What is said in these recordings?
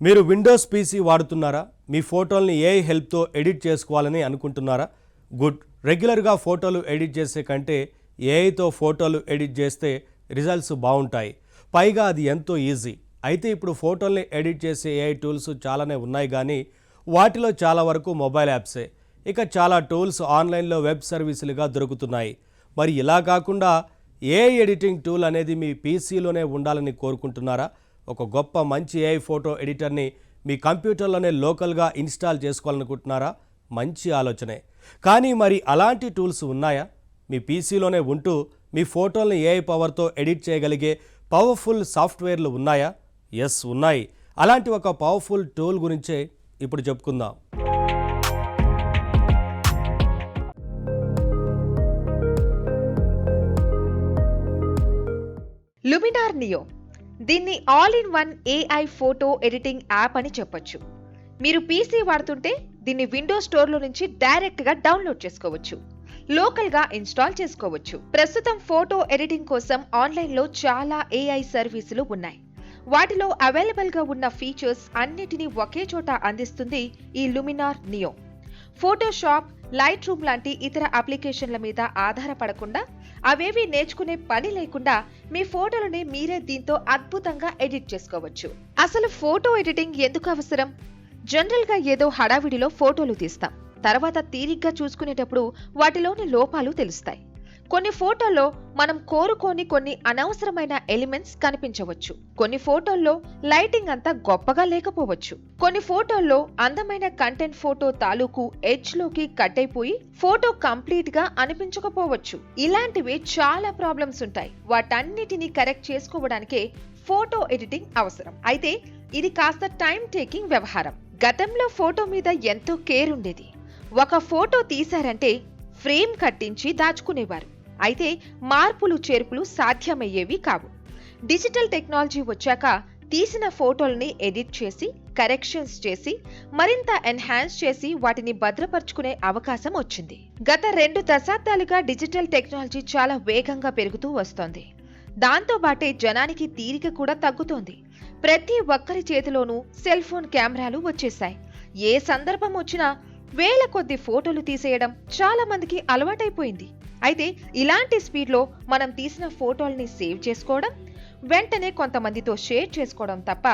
మీరు Windows PC వాడుతున్నారా? మీ ఫోటోల్ని AI హెల్ప్తో edit చేసుకోవాలని అనుకుంటున్నారా? గుడ్. రెగ్యులర్గా ఫోటోలు ఎడిట్ చేసే కంటే ఏఐతో ఫోటోలు ఎడిట్ చేస్తే రిజల్ట్స్ బాగుంటాయి. పైగా అది ఎంతో ఈజీ. అయితే ఇప్పుడు ఫోటోల్ని ఎడిట్ చేసే ఏఐ టూల్స్ చాలానే ఉన్నాయి, కానీ వాటిలో చాలా వరకు మొబైల్ యాప్సే. ఇక చాలా టూల్స్ ఆన్లైన్లో వెబ్ సర్వీసులుగా దొరుకుతున్నాయి. మరి ఇలా కాకుండా ఏఐ ఎడిటింగ్ టూల్ అనేది మీ పీసీలోనే ఉండాలని కోరుకుంటున్నారా? ఒక గొప్ప మంచి ఏఐ ఫోటో ఎడిటర్ని మీ కంప్యూటర్లోనే లోకల్గా ఇన్స్టాల్ చేసుకోవాలనుకుంటున్నారా? మంచి ఆలోచనే. కానీ మరి అలాంటి టూల్స్ ఉన్నాయా? మీ పీసీలోనే ఉంటూ మీ ఫోటోల్ని ఏఐ పవర్తో ఎడిట్ చేయగలిగే పవర్ఫుల్ సాఫ్ట్వేర్లు ఉన్నాయా? ఎస్, ఉన్నాయి. అలాంటి ఒక పవర్ఫుల్ టూల్ గురించే ఇప్పుడు చెప్పుకుందాం. లుమినార్ నియో. దీన్ని all in one AI photo editing app అని చెప్పొచ్చు. మీరు పీసీ వాడుతుంటే దీన్ని విండోస్ స్టోర్లో నుంచి డైరెక్ట్గా డౌన్లోడ్ చేసుకోవచ్చు, లోకల్గా ఇన్స్టాల్ చేసుకోవచ్చు. ప్రస్తుతం ఫోటో ఎడిటింగ్ కోసం ఆన్లైన్లో చాలా ఏఐ సర్వీసులు ఉన్నాయి. వాటిలో అవైలబుల్గా ఉన్న ఫీచర్స్ అన్నిటినీ ఒకే చోట అందిస్తుంది ఈ లుమినార్ నియో. ఫోటోషాప్, లైట్ రూమ్ లాంటి ఇతర అప్లికేషన్ల మీద ఆధారపడకుండా, అవేవి నేర్చుకునే పని లేకుండా మీ ఫోటోలని మీరే దీంతో అద్భుతంగా ఎడిట్ చేసుకోవచ్చు. అసలు ఫోటో ఎడిటింగ్ ఎందుకు అవసరం? జనరల్ గా ఏదో హడావిడిలో ఫోటోలు తీస్తాం, తర్వాత తీరిగ్గా చూసుకునేటప్పుడు వాటిలోని లోపాలు తెలుస్తాయి. కొన్ని ఫోటోల్లో మనం కోరుకోని కొన్ని అనవసరమైన ఎలిమెంట్స్ కనిపించవచ్చు. కొన్ని ఫోటోల్లో లైటింగ్ అంతా గొప్పగా లేకపోవచ్చు. కొన్ని ఫోటోల్లో అందమైన కంటెంట్ ఫోటో తాలూకు ఎడ్జ్ లోకి కట్ అయిపోయి ఫోటో కంప్లీట్ గా అనిపించకపోవచ్చు. ఇలాంటివి చాలా ప్రాబ్లమ్స్ ఉంటాయి. వాటన్నిటిని కరెక్ట్ చేసుకోవడానికే ఫోటో ఎడిటింగ్ అవసరం. అయితే ఇది కాస్త టైం టేకింగ్ వ్యవహారం. గతంలో ఫోటో మీద ఎంతో కేర్ ఉండేది. ఒక ఫోటో తీశారంటే ఫ్రేమ్ కట్టించి దాచుకునేవారు. అయితే మార్పులు చేర్పులు సాధ్యమయ్యేవి కావు. డిజిటల్ టెక్నాలజీ వచ్చాక తీసిన ఫోటోల్ని ఎడిట్ చేసి, కరెక్షన్స్ చేసి, మరింత ఎన్హాన్స్ చేసి వాటిని భద్రపరుచుకునే అవకాశం వచ్చింది. గత 2 దశాబ్దాలుగా డిజిటల్ టెక్నాలజీ చాలా వేగంగా పెరుగుతూ వస్తోంది. దాంతో పాటే జనానికి తీరిక కూడా తగ్గుతోంది. ప్రతి ఒక్కరి చేతిలోనూ సెల్ ఫోన్ కెమెరాలు వచ్చేశాయి. ఏ సందర్భం వచ్చినా వేల కొద్ది ఫోటోలు తీసేయడం చాలా మందికి అలవాటైపోయింది. అయితే ఇలాంటి స్పీడ్లో మనం తీసిన ఫోటోల్ని సేవ్ చేసుకోవడం, వెంటనే కొంతమందితో షేర్ చేసుకోవడం తప్ప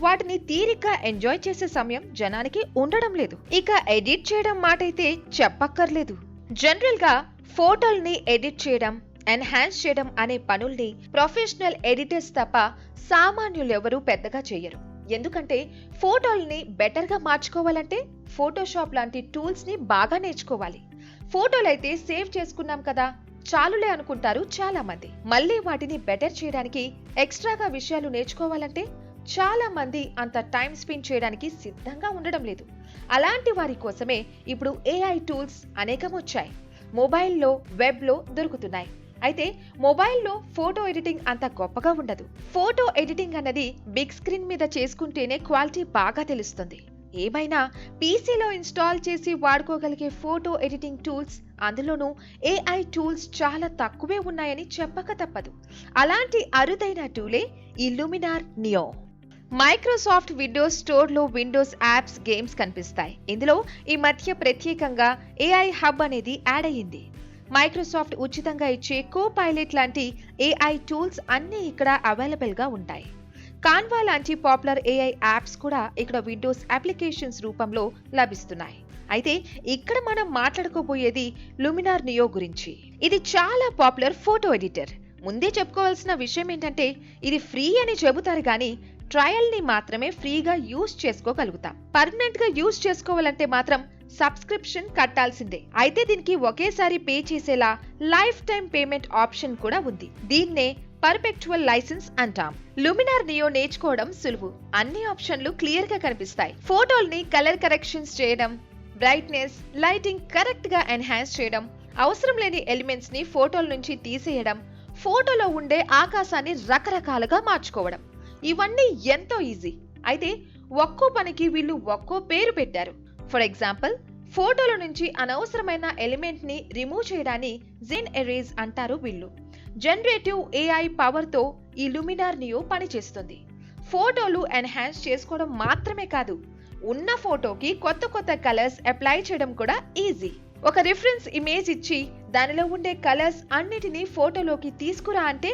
వాటిని తీరిగ్గా ఎంజాయ్ చేసే సమయం జనానికి ఉండడం లేదు. ఇక ఎడిట్ చేయడం మాటైతే చెప్పక్కర్లేదు. జనరల్ గా ఫోటోల్ని ఎడిట్ చేయడం, ఎన్హాన్స్ చేయడం అనే పనుల్ని ప్రొఫెషనల్ ఎడిటర్స్ తప్ప సామాన్యులెవరూ పెద్దగా చేయరు. ఎందుకంటే ఫోటోల్ని బెటర్గా మార్చుకోవాలంటే ఫోటోషాప్ లాంటి టూల్స్ ని బాగా నేర్చుకోవాలి. ఫోటోలైతే సేవ్ చేసుకున్నాం కదా, చాలులే అనుకుంటారు చాలా మంది. మళ్ళీ వాటిని బెటర్ చేయడానికి ఎక్స్ట్రాగా విషయాలు నేర్చుకోవాలంటే చాలా మంది అంత టైం స్పెండ్ చేయడానికి సిద్ధంగా ఉండడం లేదు. అలాంటి వారి కోసమే ఇప్పుడు ఏఐ టూల్స్ అనేకం వచ్చాయి. మొబైల్లో, వెబ్లో దొరుకుతున్నాయి. అయితే మొబైల్లో ఫోటో ఎడిటింగ్ అంత గొప్పగా ఉండదు. ఫోటో ఎడిటింగ్ అన్నది బిగ్ స్క్రీన్ మీద చేసుకుంటేనే క్వాలిటీ బాగా తెలుస్తుంది. ఏమైనా పీసీలో ఇన్స్టాల్ చేసి వాడుకోగలిగే ఫోటో ఎడిటింగ్ టూల్స్, అందులోనూ ఏఐ టూల్స్ చాలా తక్కువే ఉన్నాయని చెప్పక తప్పదు. అలాంటి అరుదైన టూలే ఈ లుమినార్ నియో. మైక్రోసాఫ్ట్ విండోస్ స్టోర్లో విండోస్ యాప్స్, గేమ్స్ కనిపిస్తాయి. ఇందులో ఈ మధ్య ప్రత్యేకంగా ఏఐ హబ్ అనేది యాడ్ అయ్యింది. మైక్రోసాఫ్ట్ ఉచితంగా ఇచ్చే కో-పైలట్ లాంటి ఏఐ టూల్స్ అన్నీ ఇక్కడ అవైలబుల్ గా ఉంటాయి. కాన్వా లాంటి పాపులర్ ఏఐ యాప్స్ కూడా ఇక్కడ విండోస్ అప్లికేషన్స్ రూపంలో లభిస్తున్నాయి. అయితే ఇక్కడ మనం మాట్లాడుకోబోయేది లుమినార్ నియో గురించి. ఇది చాలా పాపులర్ ఫోటో ఎడిటర్. ముందే చెప్పుకోవాల్సిన విషయం ఏంటంటే ఇది ఫ్రీ అని చెబుతారు, కానీ ట్రయల్ ని మాత్రమే ఫ్రీగా యూజ్ చేసుకోగలుగుతాం. పర్మనెంట్ గా యూజ్ చేసుకోవాలంటే మాత్రం సబ్స్క్రిప్షన్ కట్టాల్సిందే. అయితే దీనికి ఒకేసారి పే చేసేలా లైఫ్ టైం పేమెంట్ ఆప్షన్ కూడా ఉంది. దీన్నే పర్పెక్చువల్ లైసెన్స్ అంటాం. లుమినార్ నియో నేర్చుకోవడం సులువు. అన్ని ఆప్షన్లు క్లియర్ గా కనిపిస్తాయి. ఫోటోల్ని కలర్ కరెక్షన్స్ చేయడం, బ్రైట్నెస్, లైటింగ్ కరెక్ట్ గా ఎన్హాన్స్ చేయడం, అవసరం లేని ఎలిమెంట్స్ ని ఫోటోల నుంచి తీసేయడం, ఫోటోలో ఉండే ఆకాశాన్ని రకరకాలుగా మార్చుకోవడం, ఇవన్నీ ఎంతో ఈజీ. అయితే ఒక్కో పనికి వీళ్ళు ఒక్కో పేరు పెట్టారు. ఫర్ ఎగ్జాంపుల్, ఫోటోల నుంచి అనవసరమైన ఎలిమెంట్ ని రిమూవ్ చేయడాన్ని జెన్ ఎరేజ్ అంటారు వీళ్ళు. జనరేటివ్ ఏఐ పవర్ తో ఈ లుమినార్ నియో పనిచేస్తుంది. ఫోటోలు ఎన్హాన్స్ చేసుకోవడం మాత్రమే కాదు, ఉన్న ఫోటోకి కొత్త కొత్త కలర్స్ అప్లై చేయడం కూడా ఈజీ. ఒక రిఫరెన్స్ ఇమేజ్ ఇచ్చి దానిలో ఉండే కలర్స్ అన్నిటినీ ఫోటోలోకి తీసుకురా అంటే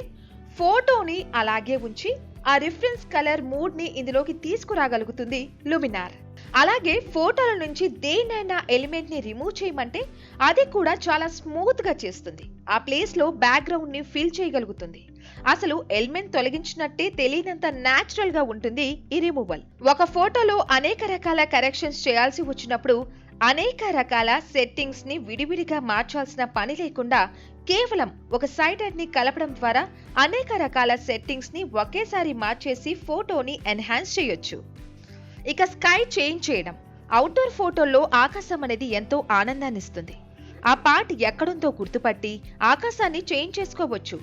ఫోటోని అలాగే ఉంచి ఆ రిఫరెన్స్ కలర్ మూడ్ ని ఇందులోకి తీసుకురాగలుగుతుంది లుమినార్. అలాగే ఫోటోల నుంచి దేనైనా ఎలిమెంట్ ని రిమూవ్ చేయమంటే అది కూడా చాలా స్మూత్ గా చేస్తుంది. ఆ ప్లేస్ లో బ్యాక్గ్రౌండ్ ని ఫిల్ చేయగలుగుతుంది. అసలు ఎలిమెంట్ తొలగించినట్టే తెలియనంత న్యాచురల్ గా ఉంటుంది ఈ రిమూవల్. ఒక ఫోటోలో అనేక రకాల కరెక్షన్స్ చేయాల్సి వచ్చినప్పుడు అనేక రకాల సెట్టింగ్స్ ని విడివిడిగా మార్చాల్సిన పని లేకుండా కేవలం ఒక సైడెడ్ ని కలపడం ద్వారా అనేక రకాల సెట్టింగ్స్ ని ఒకేసారి మార్చేసి ఫోటోని ఎన్హాన్స్ చేయొచ్చు. ఇక స్కై చేంజ్ చేయడం. అవుట్డోర్ ఫోటోల్లో ఆకాశం అనేది ఎంతో ఆనందాన్ని ఇస్తుంది. ఆ పార్ట్ ఎక్కడుందో గుర్తుపట్టి ఆకాశాన్ని చేంజ్ చేసుకోవచ్చు.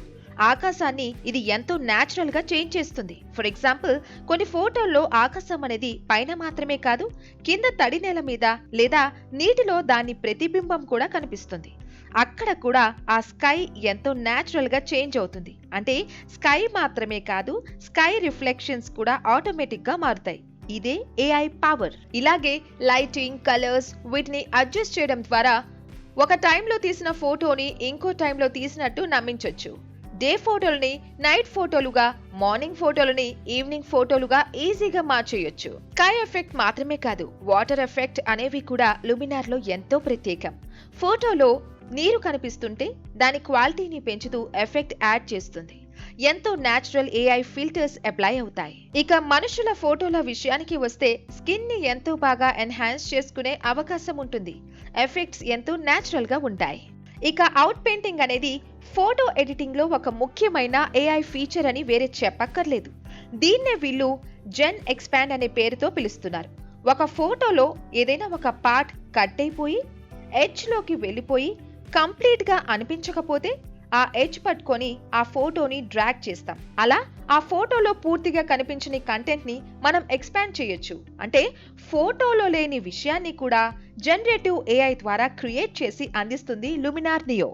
ఆకాశాన్ని ఇది ఎంతో న్యాచురల్ గా చేంజ్ చేస్తుంది. ఫర్ ఎగ్జాంపుల్, కొన్ని ఫోటోల్లో ఆకాశం అనేది పైన మాత్రమే కాదు, కింద తడి నేల మీద లేదా నీటిలో దాని ప్రతిబింబం కూడా కనిపిస్తుంది. అక్కడ కూడా ఆ స్కై ఎంతో న్యాచురల్ గా చేంజ్ అవుతుంది. అంటే స్కై మాత్రమే కాదు, స్కై రిఫ్లెక్షన్స్ కూడా ఆటోమేటిక్ గా మారుతాయి. ఇదే ఏఐ పవర్. ఇలాగే లైటింగ్, కలర్స్ వీటిని అడ్జస్ట్ చేయడం ద్వారా ఒక టైంలో తీసిన ఫోటోని ఇంకో టైంలో తీసినట్టు నమ్మించొచ్చు. డే ఫోటోలని నైట్ ఫోటోలుగా, మార్నింగ్ ఫోటోలని ఈవినింగ్ ఫోటోలుగా ఈజీగా మార్చేయొచ్చు. స్కై ఎఫెక్ట్ మాత్రమే కాదు, వాటర్ ఎఫెక్ట్ అనేవి కూడా లుమినార్ లో ఎంతో ప్రత్యేకం. ఫోటోలో నీరు కనిపిస్తుంటే దాని క్వాలిటీని పెంచుతూ ఎఫెక్ట్ యాడ్ చేస్తుంది. ఎంతో న్యాచురల్ ఏఐ ఫిల్టర్స్ అప్లై అవుతాయి. ఇక మనుషుల ఫోటోల విషయానికి వస్తే స్కిన్ ని ఎంతో బాగా ఎన్హాన్స్ చేసుకునే అవకాశం ఉంటుంది. ఎఫెక్ట్స్ ఎంతో న్యాచురల్ గా ఉంటాయి. ఇక అవుట్ పెయింటింగ్ అనేది ఫోటో ఎడిటింగ్ లో ఒక ముఖ్యమైన ఏఐ ఫీచర్ అని వేరే చెప్పక్కర్లేదు. దీన్నే వీళ్ళు జెన్ ఎక్స్పాండ్ అనే పేరుతో పిలుస్తున్నారు. ఒక ఫోటోలో ఏదైనా ఒక పార్ట్ కట్ అయిపోయి ఎడ్జ్ లోకి వెళ్ళిపోయి కంప్లీట్ గా అనిపించకపోతే ఆ ఎడ్జ్ పట్టుకొని ఆ ఫోటోని డ్రాగ్ చేస్తాం. అలా ఆ ఫోటోలో పూర్తిగా కనిపించని కంటెంట్ ని మనం ఎక్స్పాండ్ చేయొచ్చు. అంటే ఫోటోలో లేని విషయాన్ని కూడా జనరేటివ్ ఏఐ ద్వారా క్రియేట్ చేసి అందిస్తుంది లుమినార్ నియో.